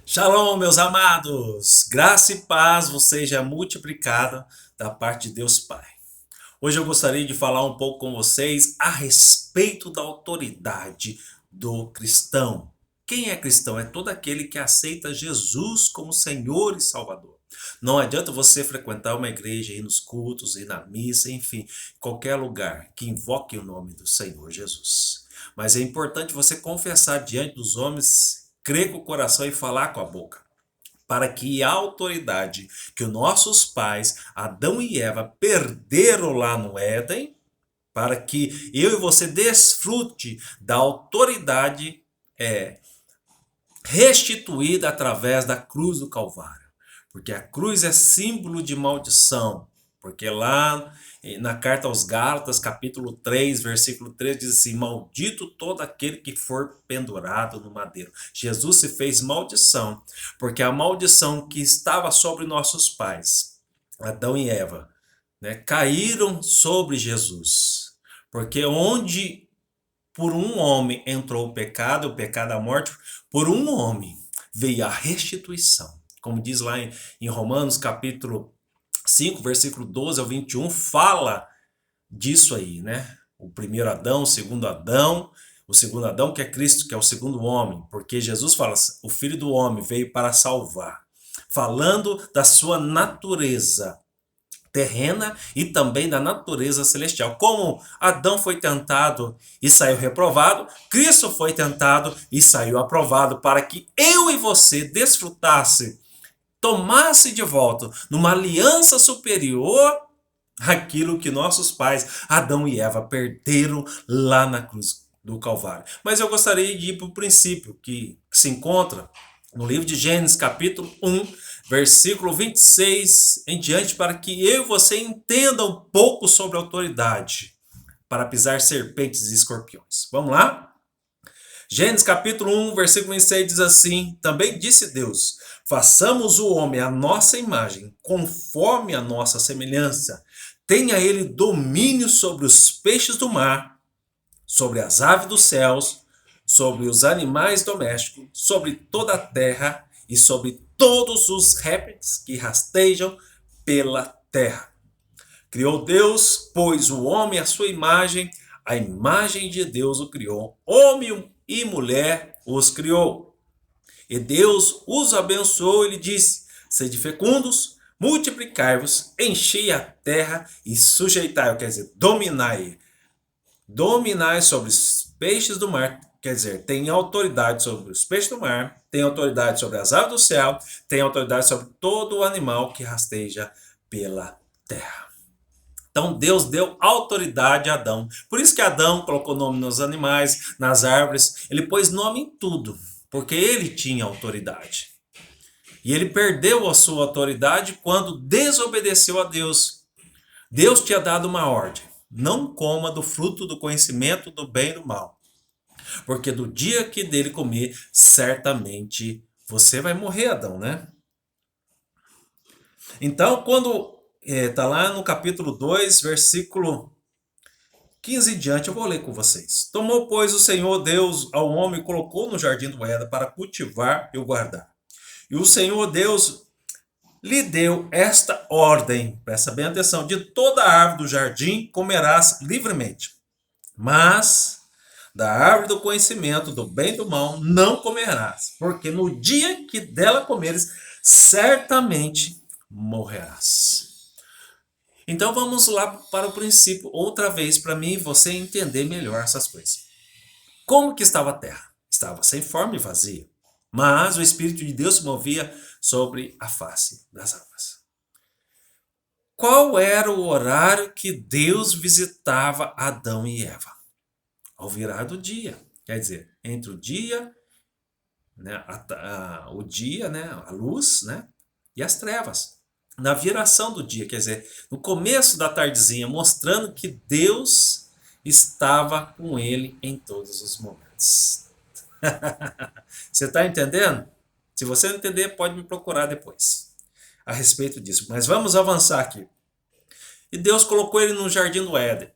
Shalom, meus amados! Graça e paz vos seja multiplicada da parte de Deus Pai. Hoje eu gostaria de falar um pouco com vocês a respeito da autoridade do cristão. Quem é cristão? É todo aquele que aceita Jesus como Senhor e Salvador. Não adianta você frequentar uma igreja, ir nos cultos, ir na missa, enfim, qualquer lugar que invoque o nome do Senhor Jesus. Mas é importante você confessar diante dos homens, crer com o coração e falar com a boca, para que a autoridade que os nossos pais, Adão e Eva, perderam lá no Éden, para que eu e você desfrute da autoridade restituída através da cruz do Calvário. Porque a cruz é símbolo de maldição. Porque lá na carta aos Gálatas, capítulo 3, versículo 3, diz assim: Maldito todo aquele que for pendurado no madeiro. Jesus se fez maldição, porque a maldição que estava sobre nossos pais, Adão e Eva, né, caíram sobre Jesus. Porque onde por um homem entrou o pecado, a morte, por um homem veio a restituição. Como diz lá em Romanos, capítulo 5, versículo 12 ao 21, fala disso aí, né? O primeiro Adão, o segundo Adão que é Cristo, que é o segundo homem, porque Jesus fala, o Filho do Homem veio para salvar, falando da sua natureza terrena e também da natureza celestial. Como Adão foi tentado e saiu reprovado, Cristo foi tentado e saiu aprovado, para que eu e você desfrutasse, tomasse de volta, numa aliança superior, aquilo que nossos pais, Adão e Eva, perderam lá na cruz do Calvário. Mas eu gostaria de ir para o princípio que se encontra no livro de Gênesis, capítulo 1, versículo 26 em diante, para que eu e você entenda um pouco sobre a autoridade para pisar serpentes e escorpiões. Vamos lá? Gênesis capítulo 1, versículo 26 diz assim: Também disse Deus: Façamos o homem à nossa imagem, conforme a nossa semelhança. Tenha ele domínio sobre os peixes do mar, sobre as aves dos céus, sobre os animais domésticos, sobre toda a terra e sobre todos os répteis que rastejam pela terra. Criou Deus, pois o homem à sua imagem, a imagem de Deus o criou. Homem e mulher os criou. E Deus os abençoou e lhe disse: Sede fecundos, multiplicai-vos, enchei a terra e sujeitai-o, quer dizer, dominai. Dominai sobre os peixes do mar, quer dizer, tem autoridade sobre os peixes do mar, tem autoridade sobre as aves do céu, tem autoridade sobre todo o animal que rasteja pela terra. Então Deus deu autoridade a Adão. Por isso que Adão colocou nome nos animais, nas árvores, ele pôs nome em tudo, porque ele tinha autoridade. E ele perdeu a sua autoridade quando desobedeceu a Deus. Deus tinha dado uma ordem: não coma do fruto do conhecimento do bem e do mal, porque do dia que dele comer, certamente você vai morrer, Adão, né? Então, quando está lá no capítulo 2, versículo 15 em diante, eu vou ler com vocês. Tomou, pois, o Senhor Deus ao homem e colocou no jardim do Éden para cultivar e o guardar. E o Senhor Deus lhe deu esta ordem, presta bem atenção: de toda a árvore do jardim comerás livremente, mas da árvore do conhecimento do bem e do mal não comerás, porque no dia que dela comeres, certamente morrerás. Então vamos lá para o princípio outra vez, para mim e você entender melhor essas coisas. Como que estava a terra? Estava sem forma e vazia, mas o Espírito de Deus se movia sobre a face das águas. Qual era o horário que Deus visitava Adão e Eva? Ao virar do dia. Quer dizer, entre o dia, né, o dia, né, a luz, né, e as trevas. Na viração do dia, quer dizer, no começo da tardezinha, mostrando que Deus estava com ele em todos os momentos. Você está entendendo? Se você não entender, pode me procurar depois a respeito disso. Mas vamos avançar aqui. E Deus colocou ele no jardim do Éden,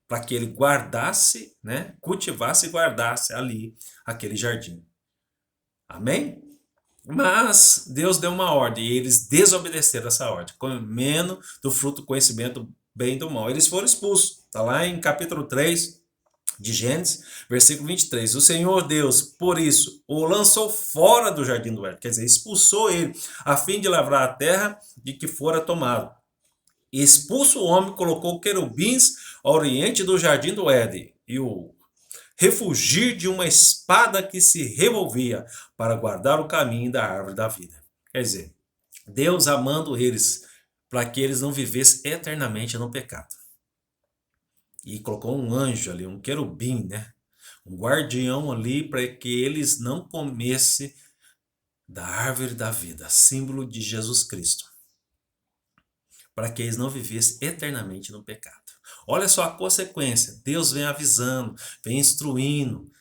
para que ele guardasse, né, cultivasse e guardasse ali aquele jardim. Amém? Mas Deus deu uma ordem e eles desobedeceram essa ordem, comendo do fruto do conhecimento do bem e do mal. Eles foram expulsos. Está lá em capítulo 3 de Gênesis, versículo 23. O Senhor Deus, por isso, o lançou fora do jardim do Éden, quer dizer, expulsou ele, a fim de lavrar a terra de que fora tomado. E expulso o homem, colocou querubins ao oriente do jardim do Éden, e o refugir de uma espada que se revolvia para guardar o caminho da árvore da vida. Quer dizer, Deus amando eles para que eles não vivessem eternamente no pecado. E colocou um anjo ali, um querubim, né? Um guardião ali para que eles não comessem da árvore da vida, símbolo de Jesus Cristo, para que eles não vivessem eternamente no pecado. Olha só a consequência. Deus vem avisando, vem instruindo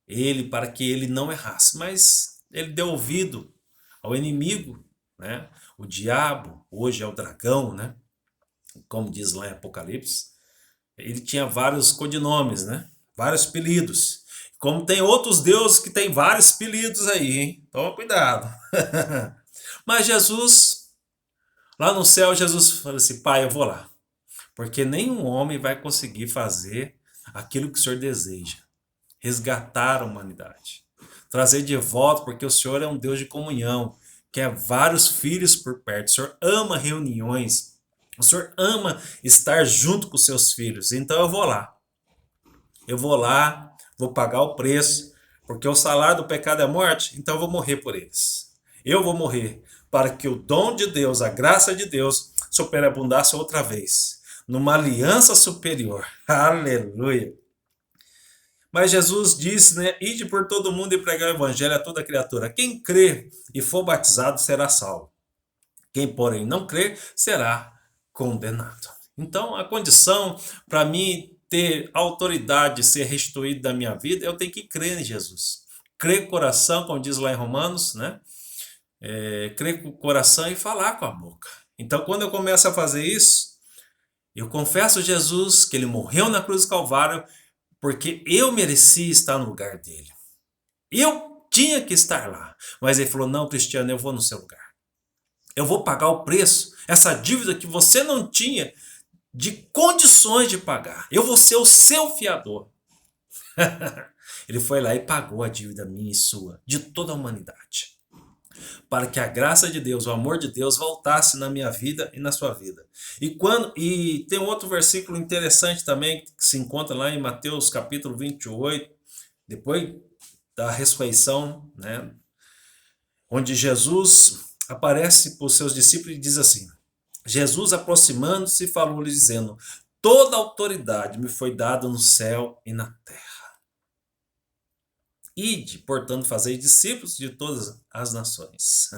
ele para que ele não errasse, mas ele deu ouvido ao inimigo, né? O diabo, hoje é o dragão, né? Como diz lá em Apocalipse, ele tinha vários codinomes, né? Vários apelidos. Como tem outros deuses que tem vários apelidos aí, hein? Toma cuidado. Mas Jesus, lá no céu, Jesus falou assim: Pai, eu vou lá, porque nenhum homem vai conseguir fazer aquilo que o Senhor deseja, resgatar a humanidade, trazer de volta, porque o Senhor é um Deus de comunhão, quer vários filhos por perto, o Senhor ama reuniões, o Senhor ama estar junto com seus filhos. Então eu vou lá, vou pagar o preço, porque o salário do pecado é morte, então eu vou morrer por eles. Eu vou morrer para que o dom de Deus, a graça de Deus, superabundasse outra vez, numa aliança superior. Aleluia! Mas Jesus disse, né? Ide por todo mundo e pregar o evangelho a toda criatura. Quem crer e for batizado será salvo. Quem, porém, não crer será condenado. Então, a condição para mim ter autoridade de ser restituído da minha vida, eu tenho que crer em Jesus. Crer com o coração, como diz lá em Romanos, né? Crer com o coração e falar com a boca. Então, quando eu começo a fazer isso, eu confesso a Jesus que ele morreu na cruz do Calvário porque eu merecia estar no lugar dele. Eu tinha que estar lá. Mas ele falou: não, Cristiano, eu vou no seu lugar. Eu vou pagar o preço, essa dívida que você não tinha de condições de pagar. Eu vou ser o seu fiador. Ele foi lá e pagou a dívida minha e sua, de toda a humanidade, para que a graça de Deus, o amor de Deus voltasse na minha vida e na sua vida. E tem um outro versículo interessante também que se encontra lá em Mateus capítulo 28, depois da ressurreição, né, onde Jesus aparece para os seus discípulos e diz assim: Jesus, aproximando-se, falou-lhes dizendo: toda autoridade me foi dada no céu e na terra. Ide, portanto, fazei discípulos de todas as nações.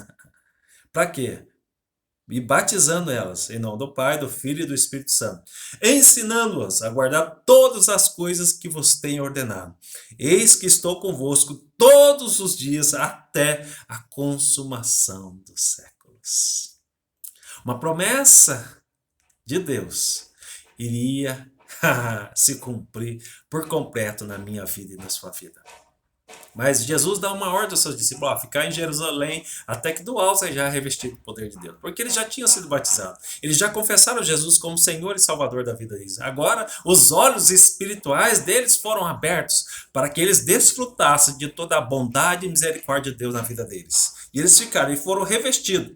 Para quê? E batizando elas, em nome do Pai, do Filho e do Espírito Santo, ensinando-as a guardar todas as coisas que vos tenho ordenado. Eis que estou convosco todos os dias até a consumação dos séculos. Uma promessa de Deus iria se cumprir por completo na minha vida e na sua vida. Mas Jesus dá uma ordem aos seus discípulos: ficar em Jerusalém até que do alto seja revestido do poder de Deus. Porque eles já tinham sido batizados. Eles já confessaram Jesus como Senhor e Salvador da vida deles. Agora, os olhos espirituais deles foram abertos para que eles desfrutassem de toda a bondade e misericórdia de Deus na vida deles. E eles ficaram e foram revestidos.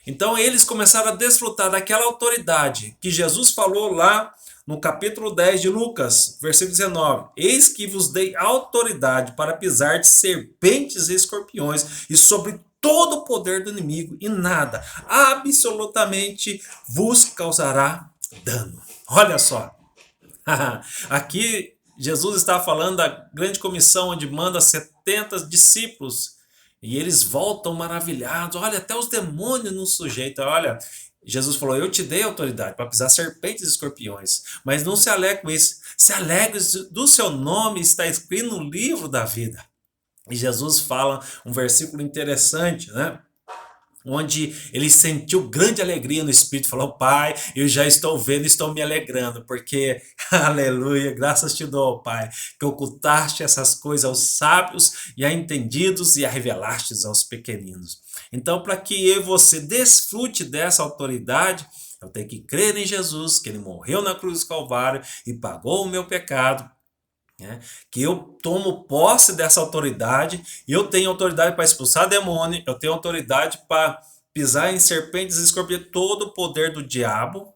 Então, eles começaram a desfrutar daquela autoridade que Jesus falou lá no capítulo 10 de Lucas, versículo 19: eis que vos dei autoridade para pisar de serpentes e escorpiões e sobre todo o poder do inimigo, e nada, absolutamente, vos causará dano. Olha só, aqui Jesus está falando da grande comissão, onde manda 70 discípulos, e eles voltam maravilhados. Olha, até os demônios não sujeitam. Olha, Jesus falou: eu te dei autoridade para pisar serpentes e escorpiões. Mas não se alegre com isso. Se alegre do seu nome está escrito no livro da vida. E Jesus fala um versículo interessante, né? onde ele sentiu grande alegria no Espírito, falou: Pai, eu já estou vendo, estou me alegrando, porque, aleluia, graças te dou, Pai, que ocultaste essas coisas aos sábios e a entendidos e a revelastes aos pequeninos. Então, para que eu e você desfrute dessa autoridade, eu tenho que crer em Jesus, que ele morreu na cruz do Calvário e pagou o meu pecado, né? Que eu tomo posse dessa autoridade, e eu tenho autoridade para expulsar demônio, eu tenho autoridade para pisar em serpentes e escorpiões, todo o poder do diabo,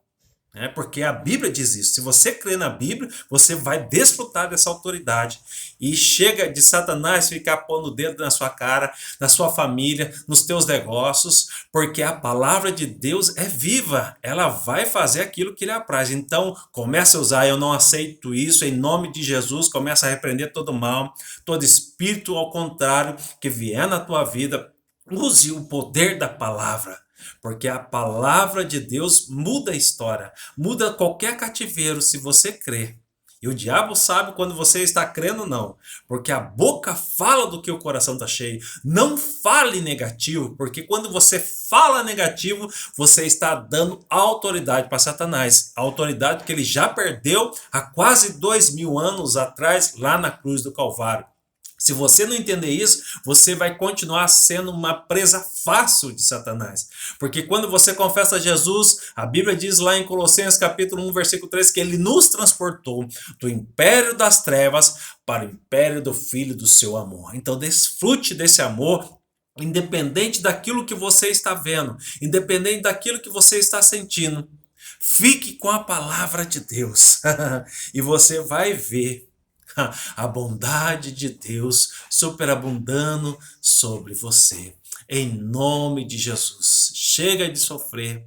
né? Porque a Bíblia diz isso. Se você crê na Bíblia, você vai desfrutar dessa autoridade. E chega de Satanás ficar pondo o dedo na sua cara, na sua família, nos teus negócios, porque a palavra de Deus é viva. Ela vai fazer aquilo que lhe apraz. Então, comece a usar: eu não aceito isso, em nome de Jesus. Começa a repreender todo mal, todo espírito ao contrário que vier na tua vida. Use o poder da palavra, porque a palavra de Deus muda a história, muda qualquer cativeiro se você crer. E o diabo sabe quando você está crendo ou não, porque a boca fala do que o coração está cheio. Não fale negativo, porque quando você fala negativo, você está dando autoridade para Satanás. A autoridade que ele já perdeu há quase 2000 anos atrás, lá na cruz do Calvário. Se você não entender isso, você vai continuar sendo uma presa fácil de Satanás. Porque quando você confessa Jesus, a Bíblia diz lá em Colossenses capítulo 1, versículo 3, que ele nos transportou do império das trevas para o império do Filho do seu amor. Então desfrute desse amor, independente daquilo que você está vendo, independente daquilo que você está sentindo. Fique com a palavra de Deus e você vai ver a bondade de Deus superabundando sobre você. Em nome de Jesus. Chega de sofrer,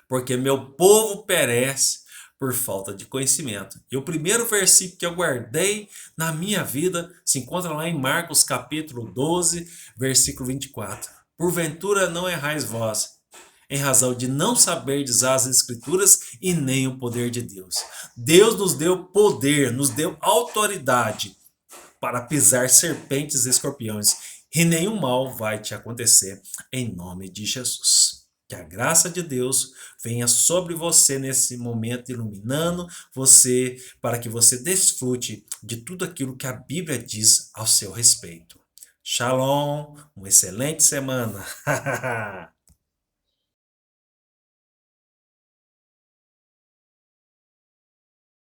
porque meu povo perece por falta de conhecimento. E o primeiro versículo que eu guardei na minha vida se encontra lá em Marcos capítulo 12, versículo 24. Porventura não errais vós, em razão de não saberdes as Escrituras e nem o poder de Deus. Deus nos deu poder, nos deu autoridade para pisar serpentes e escorpiões, e nenhum mal vai te acontecer, em nome de Jesus. Que a graça de Deus venha sobre você nesse momento, iluminando você, para que você desfrute de tudo aquilo que a Bíblia diz ao seu respeito. Shalom, uma excelente semana.